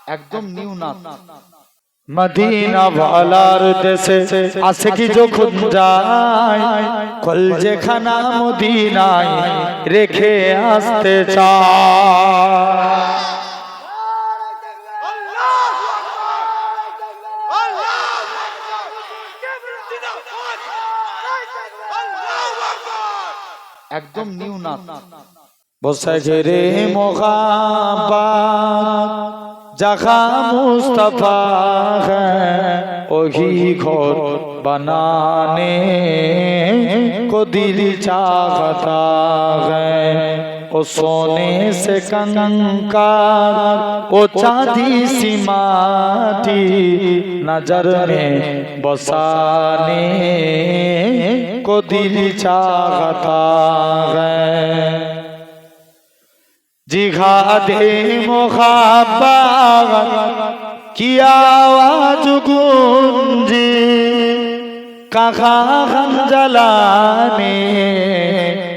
একদম new Nath. Medina ওয়ালার দেশে আশিকি যখন যায়, কলজেখানা মদিনায় রেখে আসতে চায়। একদম নিউ নাথ। বসে রে মোহাব্বত जहाँ मुस्तफा है वही घर बनाने को दिल चाहता है। वो सोने से कंकार वो चांदी सी माटी नजर में बसाने को दिल चाहता है। जिहादे मोहब्बत की आवाज गूंजी, कहाँ हम जलाने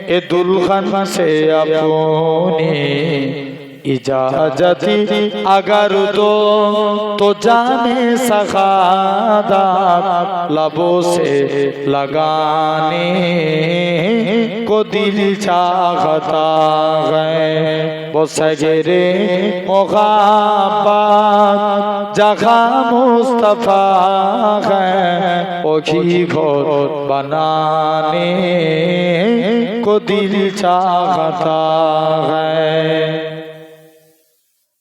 ए दुल्हन से अपनी इजाजत अगर दो तो जाने सखादत लबों से लगाने को दिल चाहता है। वो सजरे मोहब्बत जहाँ मुस्तफा है वही घर बनाने को दिल चाहता है।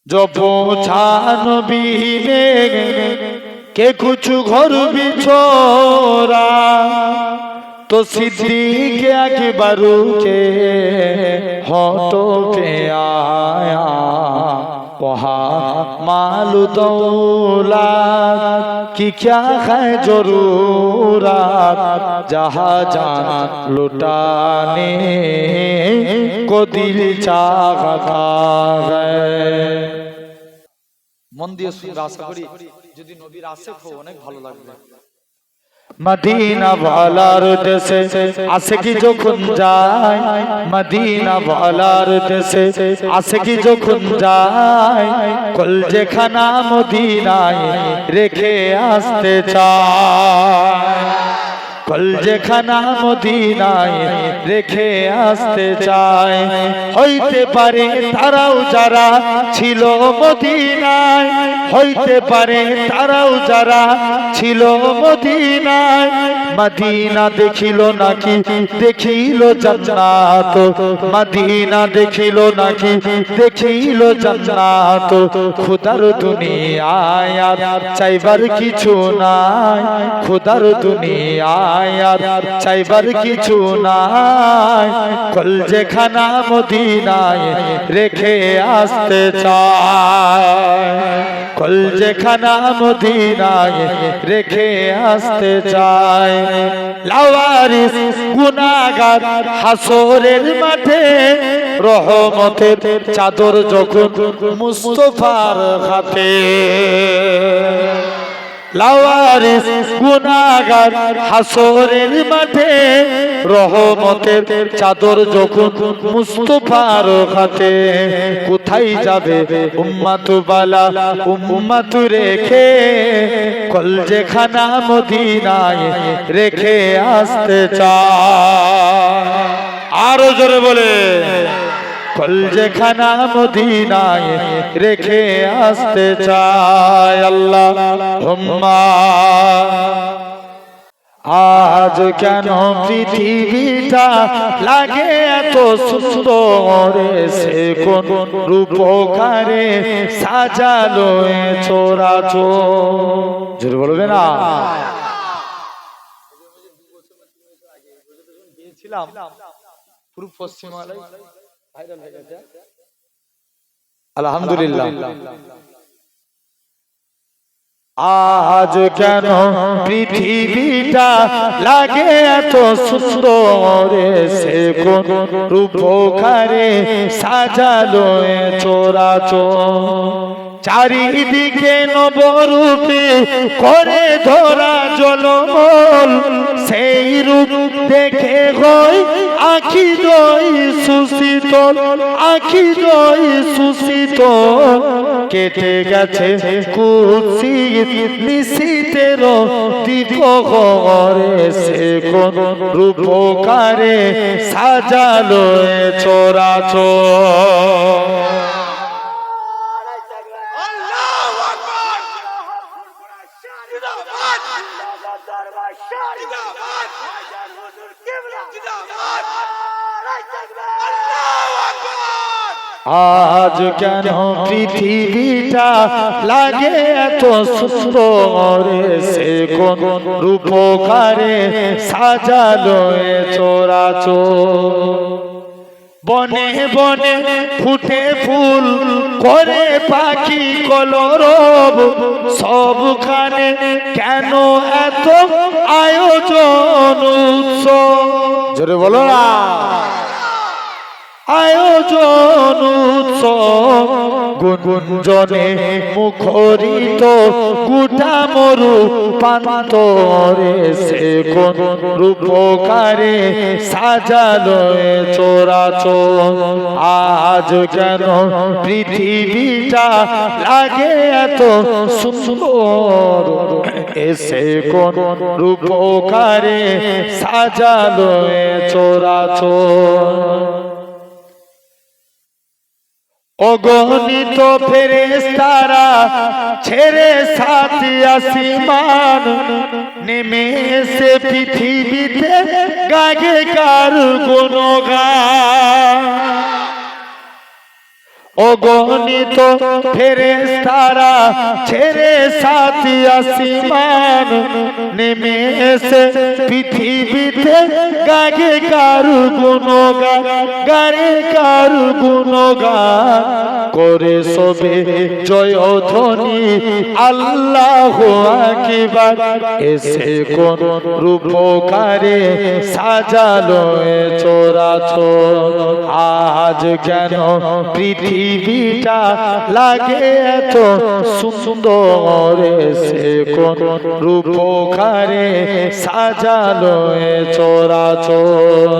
जो पूछा नबी ने के कुछ घर भी छोड़ा तो सिद्दीक अकबर के होठों पे आया वहाँ मालू दौलत की क्या है जरूरत, जहाँ जान लुटाने को दिल चाहता है। মন দিয়ে শুনবে, আশা করি যদি নবীর আশেক হও অনেক ভালো লাগবে। मदीना वालार देशे आशिकी যখন যায়, मदीना वालार देशे आशिकी যখন যায়, কলজেখানা মদিনায় রেখে আসতে চায়। কলজেখানা মদিনায় রেখে আসতে চায়। হইতে পারে তারাও যারা ছিল মদিনায়, হইতে পারে তারাও যারা ছিল মদিনায়। মদিনা দেখিল নাকি দেখিল জান্নাত, মদিনা দেখিল নাকি দেখিল জান্নাত। খোদার দুনিয়ায় আর চাইবার কিছু নাই, খোদার দুনিয়ায় আর চাইবার কিছু নাই। কলজেখানা মদিনায় রেখে আসতে চায়, কলজেখানা মদিনায় রেখে আসতে চায়। লাওয়ারিস গুনাহগার হাসরের মাঠে রহমতের চাদর যখন মুস্তাফার হাতে। লাওয়ারিস গুনাহগার হাসরের মাঠে রহমতের চাদর যখন মুস্তাফার হাতে। কোথায় যাবে উম্মত বালা উম্মত রেখে, কলজেখানা মদিনায় রেখে আসতে চায়। আরো জোরে বলে কলজেখানা মদিনায় রেখে আসতে চায়। আল্লাহুম্মা আজ কেন পৃথিবীটা লাগে এত সুন্দর, সে কোন রূপকারে সাজালো এ চরাচর। জোরে বলবে না? গিয়েছিলাম পূর্ব পশ্চিমালয়, ভাইরাল হয়ে গেছে আলহামদুলিল্লাহ। আজ কেন পৃথিবীটা লাগে এত সুন্দর, সে কোন রূপকারে সাজালো এ চরাচর। চারিদিকে নবরূপে করে ধরা জলমল, সেই রূপ দেখে হয় আখি দই সুশীতল, আখি দই সুশীতল। কেটে গেছে কুৎসিত নিশীথের দীপহরে, সে কোন রূপকারে সাজালো এ চরাচর। আজ কেন পৃথিবীটা লাগে এত সুন্দর, সে কোন রূপকারে সাজালো এ চরাচর। বনে বনে ফুটে ফুল করে পাখি কলরব, সবখানে কেন এত আয়োজন উৎসব? জোরে বলো না। আয়োজন উৎসব গুঞ্জনে মুখরিত, গোটা মরু প্রান্তরে, সে কোন রূপকারে সাজালো এ চরাচর। আজ কেন পৃথিবীটা লাগে এত সুন্দর, এসে কোন রূপকারে সাজালো এ চরাচর। অগণিত ফেরেশতারা ছেড়ে সাত আসমান, নেমে এসে পৃথিবীতে গায়ে কার গুণগান। অগণিত ফেরেশতারা ছেড়ে সাত আসমান, নেমে এসে পৃথিবীতে গায়ে কার গুণগান, গায়ে কার গুণগান। করে সবে জয় ধ্বনি আল্লাহু আকবার, এসে কোন রূপকারে সাজালো এ চরাচর। আজ কেন পৃথিবীটা লাগে এত সুন্দর, সে কোন রূপকারে সাজালো এ চরাচর।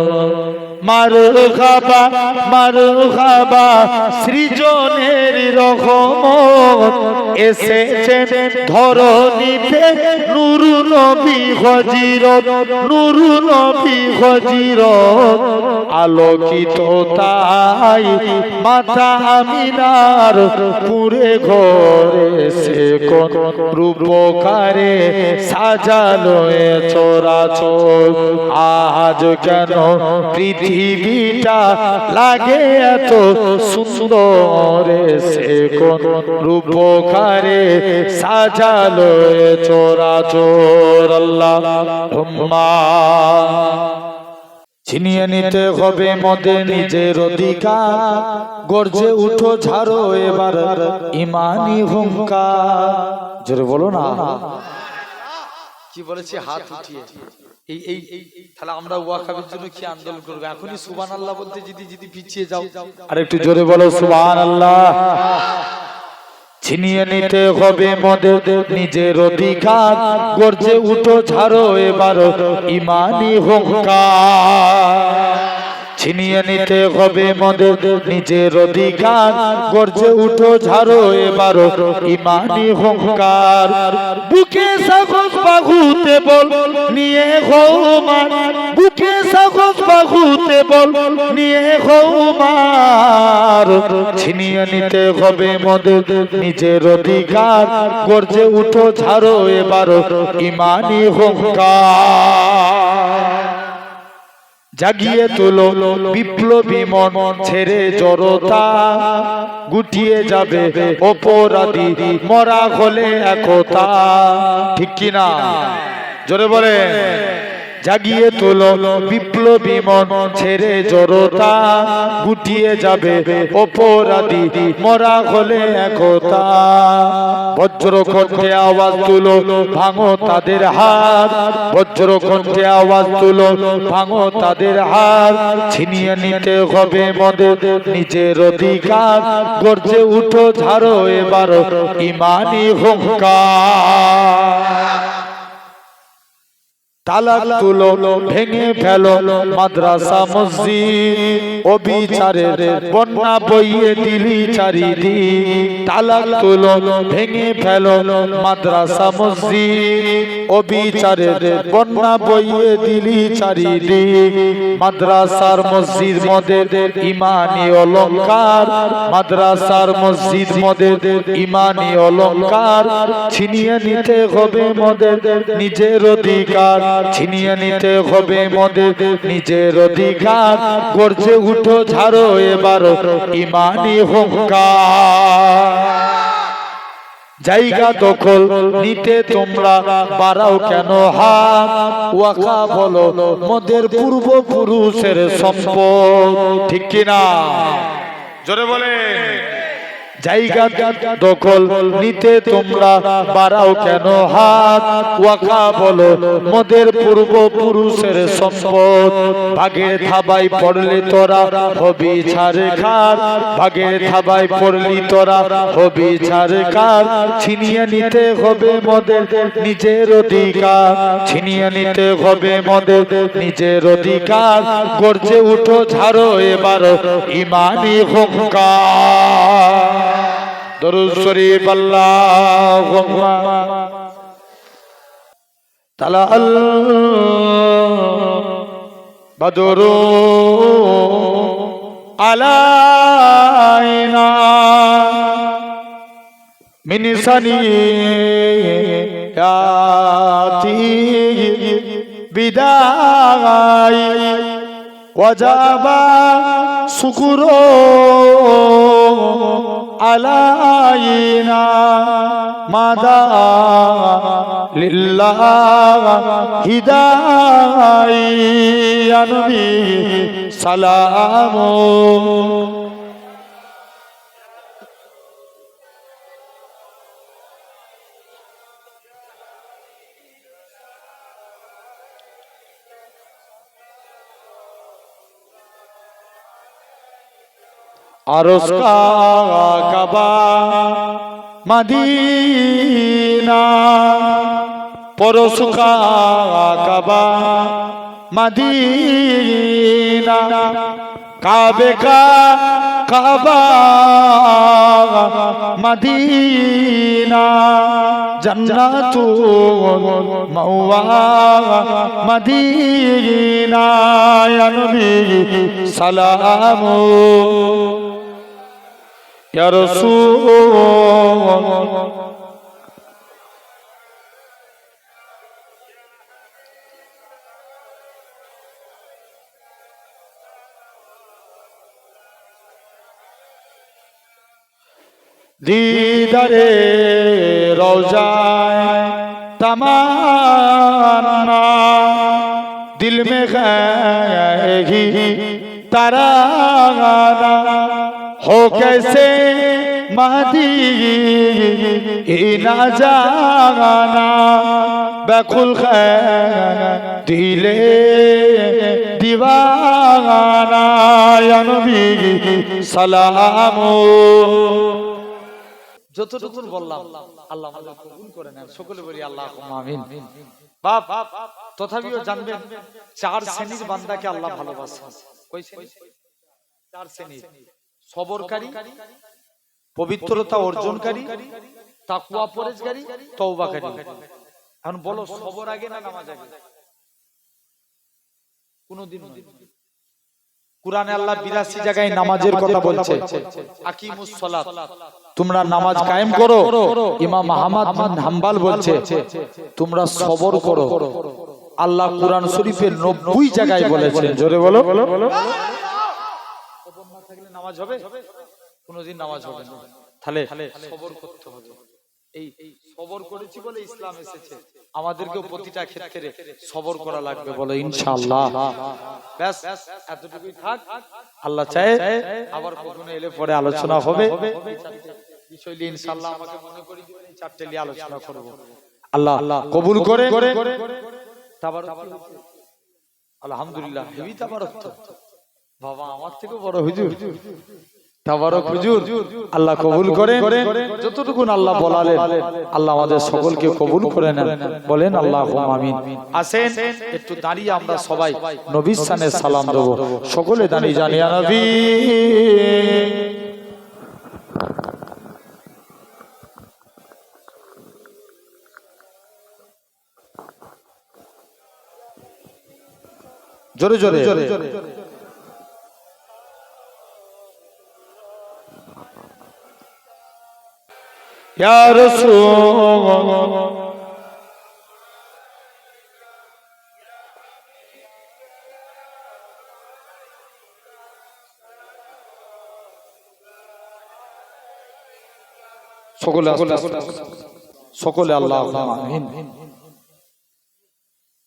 মারহাবা মারহাবা সৃজনের রহমত, এসেছেন ধরণীতে নূর নবী হযরত, নূর নবী হযরত। আলোকিত তাই মাতা আমিনার পুরে ঘরে, সে কোন রূপকারে সাজালো এ চরাচর। আজ কেন পৃথিবীটা লাগে এত সুন্দর, সে কোন রূপকারে সাজালো এ চরাচর। আল্লাহুম্মা ছিনিয়ে নিতে হবে মদে নিজের অধিকার, গর্জে উঠো ঝাড়ো এবার ইমানি হুঙ্কার। জোরে বলো না। কি বলেছে? হাত উঠিয়ে। এই এই তাহলে আমরা ওয়াকাবের জন্য কি আন্দোলন করবো? এখনই সুবহানাল্লাহ বলতে যদি পিছিয়ে যাও। আর একটু জোরে বলো সুবহানাল্লাহ। ছিনিয়ে নিতে হবে মদে নিজের অধিকার, গর্জে উঠো ঝাড়ো এবার ইমানি হুঙ্কার। ছিনিয়ে নিতে হবে মদে নিজের অধিকার, গর্জে উঠো ঝাড়ো এবার ইমানি হুঙ্কার। বুকে সাহস বাহুতে বল নিয়ে হৌমান, বুকে সাহস বাহুতে বল নিয়ে হৌমান। ছিনিয়ে নিতে হবে মদে নিজের অধিকার, গর্জে উঠো ঝাড়ো এবার ইমানি হুঙ্কার। জাগিয়ে তোলো বিপ্লবী মন, ছেড়ে জড়তা গুটিয়ে যাবে অপরাধী, মরা হলে একতা। ঠিক কিনা? জোরে বলে। জাগিয়ে তোলো বিপ্লবী মন, ছেড়ে জড়তা গুটিয়ে যাবে অপরাধী, মরা হলে একতা। বজ্র কণ্ঠে আওয়াজ তুলো ভাঙো তাদের হাত, বজ্র কণ্ঠে আওয়াজ তুলো ভাঙো তাদের হাত, ছিনিয়ে নিতে হবে মদের নিজের অধিকার, গর্জে উঠো ঝাড়ো এবার ইমানি হুঙ্কার। তালাক তুলো ভেঙে ফেলো মাদ্রাসা মসজিদ, অবিচারের বন্যা বইয়ে দিলি চারিদিক। তালাক তুলো ভেঙে ফেলো মাদ্রাসা মসজিদ, অবিচারের বন্যা বইয়ে দিলি চারিদিক। মাদ্রাসার মসজিদ মদের ইমানি অলংকার, মাদ্রাসার মসজিদ মদের ইমানি অলংকার, ছিনিয়ে নিতে হবে মদের নিজের অধিকার, ছিনিয়ে নিতে হবে মদের নিজের অধিকার, গর্জে উঠো ঝাড়ো এবার ইমানি হুঙ্কার। জায়গা দখল নিতে তোমরা বাড়াও কেন হাত, ওয়াকা বলো মদের পূর্বপুরুষের সম্পদ, ঠিক কিনা জোরে বলে। জায়গা দখল নিতে তোমরা বাড়াও কেন হাত, ওয়াকা বলো মদের পূর্বপুরুষের সম্পদ। ভাগের থাবায় পড়লে তোরা হবি ছারখার, ভাগের থাবায় পড়লি তোরা হবি ছারখার, ছিনিয়ে নিতে হবে মদের নিজের অধিকার, ছিনিয়ে নিতে হবে মদের নিজের অধিকার, গর্জে উঠো ঝাড়ো এবার ইমানি হুঙ্কার। দরুদ শরীফ আল্লাহুম্মা তালাল বদরু আলাইনা মিন সানিয়াতি বিদায় ওয়াজাবা শুকরু আলাইনা মাদা লিল্লাহ হিদায়া নবী সালাম। আরশ কাবা মদিনা, পরশ কাবা মদিনা, কাবে কা কাবা মদিনা, জান্নাতুল মাওয়া মদিনা, ইয়া নবী সালাম। ইয়া রাসূল दीदारे रोज़ाए तमन्ना, दिल में है ही तराना, हो कैसे मदीना जाना, बेकुल है दिले दीवाना, या नबी सलाम। যতটুকু বললাম আল্লাহ আমাদের কবুল করে নেন, সকলে বলি আল্লাহুম্মা আমিন। বাপ তথাপিও জানবেন চার শ্রেণীর বান্দাকে আল্লাহ ভালোবাসেন। কই শ্রেণী? চার শ্রেণী। সবরকারী, পবিত্রতা অর্জনকারী, তাকওয়া পরহেজগারী, তওবাকারী। এখন বলো সবর আগে না নামাজ আগে? কোনদিন নয়। কুরআনে আল্লাহ ৮২ জায়গায় নামাজের কথা বলছে, আকিমুস সালাত, তোমরা নামাজ কায়েম করো। ইমাম আহমদ বিন হাম্বল বলছে তোমরা সবর করো। আল্লাহ কুরআন শরীফের ৯০ জায়গায় বলেছেন, জোরে বলো। সবর না থাকলে নামাজ হবে? কোনদিন নামাজ হবে না। তাহলে সবর করতে হবে। এই সবর করেছি বলে ইসলাম এসেছে, আমাদেরকেও প্রতিটা ক্ষেত্রে সবর করা লাগবে, বলো ইনশাআল্লাহ। ব্যাস এতটুকুই থাক। আল্লাহ চায় আবার কখনো এলে পরে আলোচনা হবে। বিষয় নিয়ে ইনশাআল্লাহ আমাকে মনে করি দিবেন, এই চারটে নিয়ে আলোচনা করব। আল্লাহ কবুল করে। তাবারক আলহামদুলিল্লাহ, হেভি তাবারক তো বাবা, আমার থেকে বড় হুজুর। তাবারক হুজুর, আল্লাহ কবুল করে। যতটুকু আল্লাহ বলালেন আল্লাহ আমাদের সকলকে কবুল করে নেন, বলেন আল্লাহুম্মা আমিন। আসেন একটু দাঁড়িয়ে আমরা সবাই নবীর শানে সালাম দেব, সকলে দাঁড়িয়ে জানি ইয়া নবী। জোরে জোরে ইয়া রাসূল। সকলে সকলে আল্লাহুম্মা আমিন।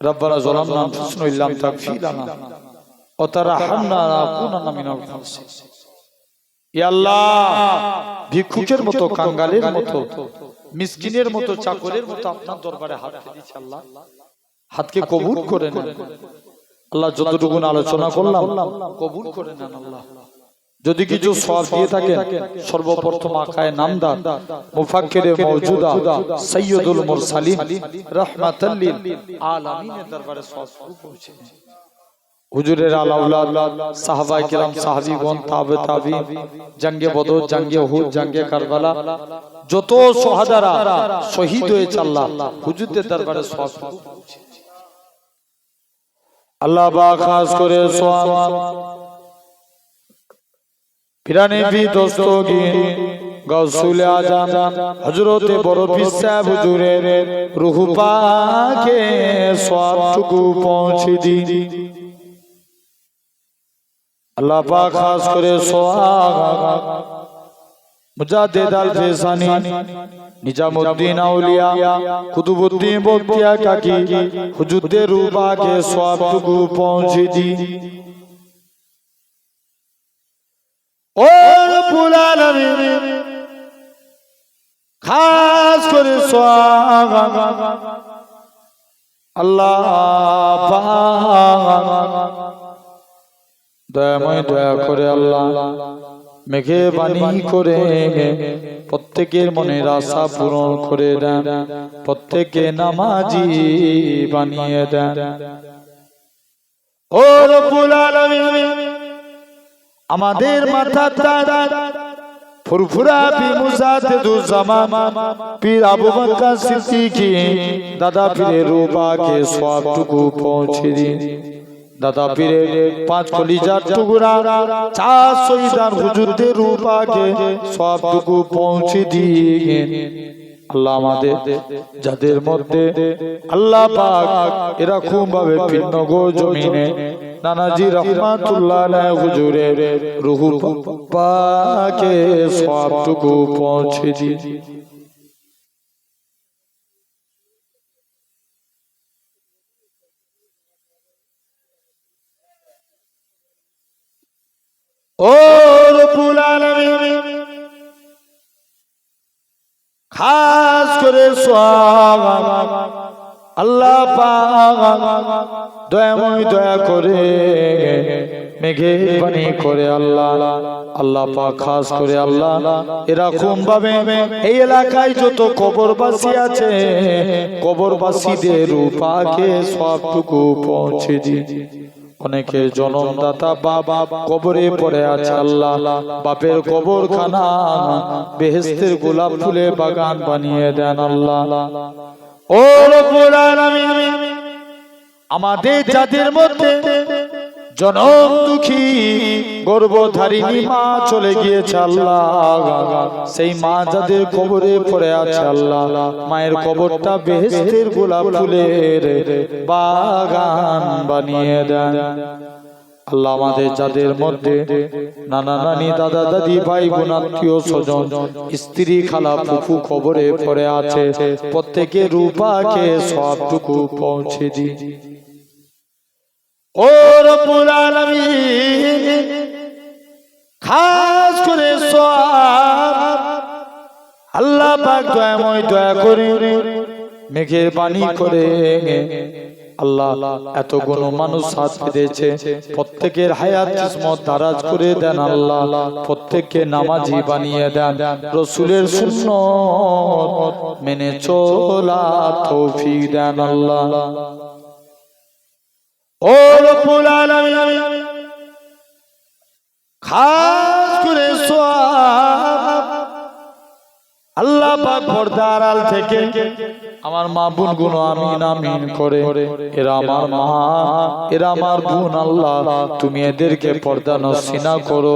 রব্বানা যালামনা আনফুসানা ইল্লাম তাগফির লানা ওয়া তারহামনা লানাকুনান্না মিনাল খাসিরিন। ইয়া আল্লাহ, ভিক্ষুকের মতো, কাঙ্গালের মতো, মিসকিনের মতো, চাকরের মতো আপনার দরবারে হাত পেতেছি আল্লাহ, হাতকে কবুল করে নেন আল্লাহ। যতটুকু আলোচনা করলাম কবুল করে নেন আল্লাহ। যদি কিছু সওয়াব দিয়ে থাকেন, সর্বপ্রথম আকায়ে নামদার মুফাক্কিরে মাওজুদা সাইয়্যিদুল মুরসালিন রাহমাতাল লিল আলামিনের দরবারে সওয়াব পৌঁছে দেন। হুজুরের আলা আওলাদ, সাহাবায়ে কেরাম, সাহাবীগণ, তাবে তাবিঈন, জঙ্গে বদর, জঙ্গে উহুদ, জঙ্গে কারবালা, যত শহাদারা শহীদ হয়েছে আল্লাহ হুজুরদের দরবারে সওয়াব পৌঁছে দেন আল্লাহ। বা খাস করে সওয়াব পিরানে ভি দস্তগীর গাউসুল আজম হযরতে বড় পীর সাহেব হুজুরের রূহ পাকে সওয়াবটুকু পৌঁছে দিন আল্লাহ পাক। খাস করে সওয়াব মুজাদ্দিদ আল ফেসানি, নিজামউদ্দিন আউলিয়া, কুতুবউদ্দিন বখতিয়া কাকি হুজুরদের রূহ পাকে সওয়াবটুকু পৌঁছে দিন। ও রব্বুল আলামিন, খাস করে সওয়াব আল্লাহ পাক দয়াময়, দয়া করে আল্লাহ মেহেরবানি করে প্রত্যেকের মনের আশা পূরণ করে দেন, প্রত্যেককে নামাজি বানিয়ে দেন। ও রব্বুল আলামিন, আমাদের মাথাটা ফুরফুরা পীর মুজাদ্দিদুজ্জামান পীর আবু বকর সিদ্দিকী দাদা পীরের রূহ পাকে সওয়াবটুকু পৌঁছে দিন। দাদা পীরের পাঁচ কলিজার টুকরা চার শহীদার হুজুরদের রূহ পাকে সওয়াবটুকু পৌঁছে দিন আল্লাহ। আমাদের যাদের মধ্যে আল্লাহ পাক এরকম ভাবে পীরনগর জমিনে নানাজি রহমাতুল্লাহ আলাইহি হুজুরের রূহ পাকে সওয়াবটুকু পৌঁছে দিন। ও রব্বুল আলামিন, খাস করে সওয়াব আল্লাহ পাক দয়াময়, দয়া করে মেহেরবানি করে আল্লাহ। আল্লাহ পাক খাস করে আল্লাহ এরকম ভাবে এই এলাকায় যত কবরবাসী আছে, কবরবাসীদের রূহ পাকে সওয়াবটুকু পৌঁছে দিন। অনেকে জনমদাতা বাবা কবরে পড়ে আছে আল্লাহ, বাপের কবরখানা বেহেশতের গোলাপ ফুলে বাগান বানিয়ে দেন আল্লাহ। ও রব্বুল আলামিন, আমাদের যাদের মধ্যে জনম দুঃখী গর্ভধারিণী মা চলে গিয়েছে আল্লাহ, সেই মা যাদের কবরে পড়ে আছে আল্লাহ, মায়ের কবরটা বেহেশতের গোলাপ ফুলের বাগান বানিয়ে দেন আল্লাহ। আমাদের যাদের মধ্যে নানা নানি, দাদা দাদি, ভাই বোন, আত্মীয় স্বজন, স্ত্রী, খালা, ফুফু কবরে পড়ে আছে, প্রত্যেকের রূহ পাকে সওয়াবটুকু পৌঁছে দিন। ও রব্বুল আলামিন, খাস করে সওয়াব আল্লাহ পাক দয়াময় দয়া করে মেঘের পানি করে আল্লাহ এত কোন মানুষ সাথ পেয়েছে প্রত্যেকের হায়াত কিসমত দারাজ করে দেন আল্লাহ প্রত্যেককে নামাজি বানিয়ে দেন রাসূলের সুন্নাত মেনে চলা তৌফিক দেন আল্লাহ ও রব্বুল আলামিন খাস করে সওয়াব আল্লাহ পাক পর্দার আড়াল থেকে আমার মা বোন গুলো আমিন আমিন করে এরা আমার মা এরা আমার বোন আল্লাহ তুমি এদেরকে পর্দা নসিনা করো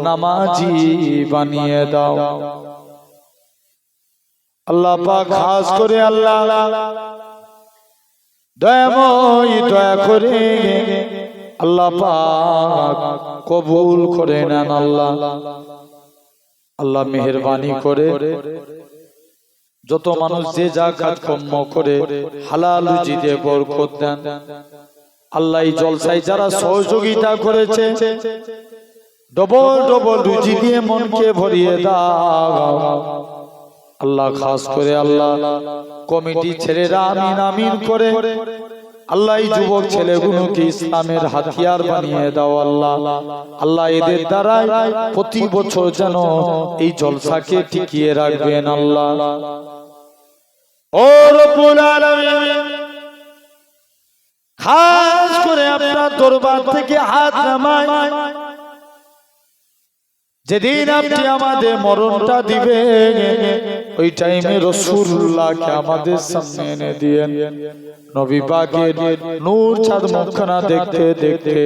নামাজি বানিয়ে দাও আল্লাহ পাক খাস করে আল্লাহ দয়াময় দয়া করে আল্লাহ পাক কবুল করে নেন আল্লাহ আল্লাহ মেহেরবানি করে যত মানুষ যে যা কাজ কর্ম করে হালাল রুজিতে বরকত দেন আল্লাহ এই জলসায় যারা সহযোগিতা করেছে ডবল ডবল রুজি দিয়ে মনকে ভরিয়ে দাও আল্লাহ খাস করে আল্লাহ কমিটি ছেলেরা আমিন আমিন করে আল্লাহ এই যুবক ছেলেগুলোকে ইসলামের হাতিয়ার বানিয়ে দাও আল্লাহ আল্লাহ এদের দ্বারা প্রতি বছর যেন এই জলসাকে টিকিয়ে রাখবেন আল্লাহ ও রব্বুল আলামিন খাস করে আপনার দরবার থেকে হাত নামাই যেদিন আপনি আমাদের মরণটা দিবেন ওই টাইমে রাসূলুল্লাহকে আমাদের সামনে এনে দিয়েন নবী পাকের নূর চাঁদ মুখখানা দেখতে দেখতে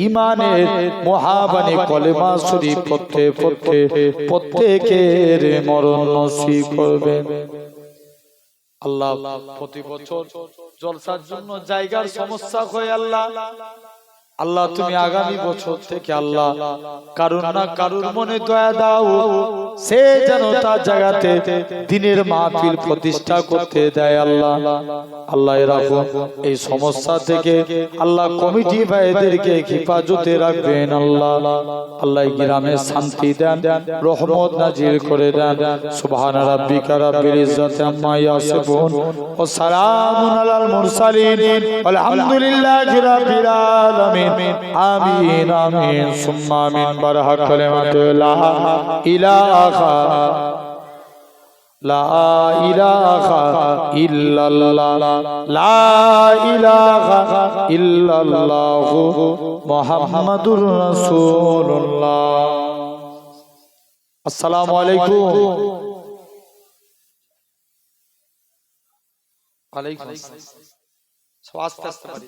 ঈমানের মুহাবানি কলেমা শরীফ পড়তে পড়তে প্রত্যেকের মরণ নসিব করবেন আল্লাহ প্রতি বছর জলসার জন্য জায়গার সমস্যা হয় আল্লাহ আল্লাহ তুমি আগামী বছর থেকে আল্লাহ কারুর না কারুর মনে দয়া দাও সে যেন তার জায়গাতে দিনের মাহফিল প্রতিষ্ঠা করতে দেয় আল্লাহ আল্লাহ রাখো এই সমস্যা থেকে আল্লাহ কমিটি ভাইদেরকে হেফাজতে রাখবেন আল্লাহ আল্লাহ গ্রামে শান্তি দেন রহমত নাজিল করে দেন সুবহান রাব্বিকা রাব্বিল ইজ্জাতি আম্মা ইয়াসিফুন ওয়া সালামুন আলাল মুরসালিন আলহামদুলিল্লাহি রাব্বিল আলামিন আমিন আমিন সুম্মা আমিন বারহা কালিমাতু লা ইলাহা ইল্লাল্লাহ লা ইলাহা ইল্লাল্লাহ মুহাম্মাদুর রাসূলুল্লাহ আসসালামু আলাইকুম ওয়ালাইকুম আসসালাম সব আস্তে আস্তে পারি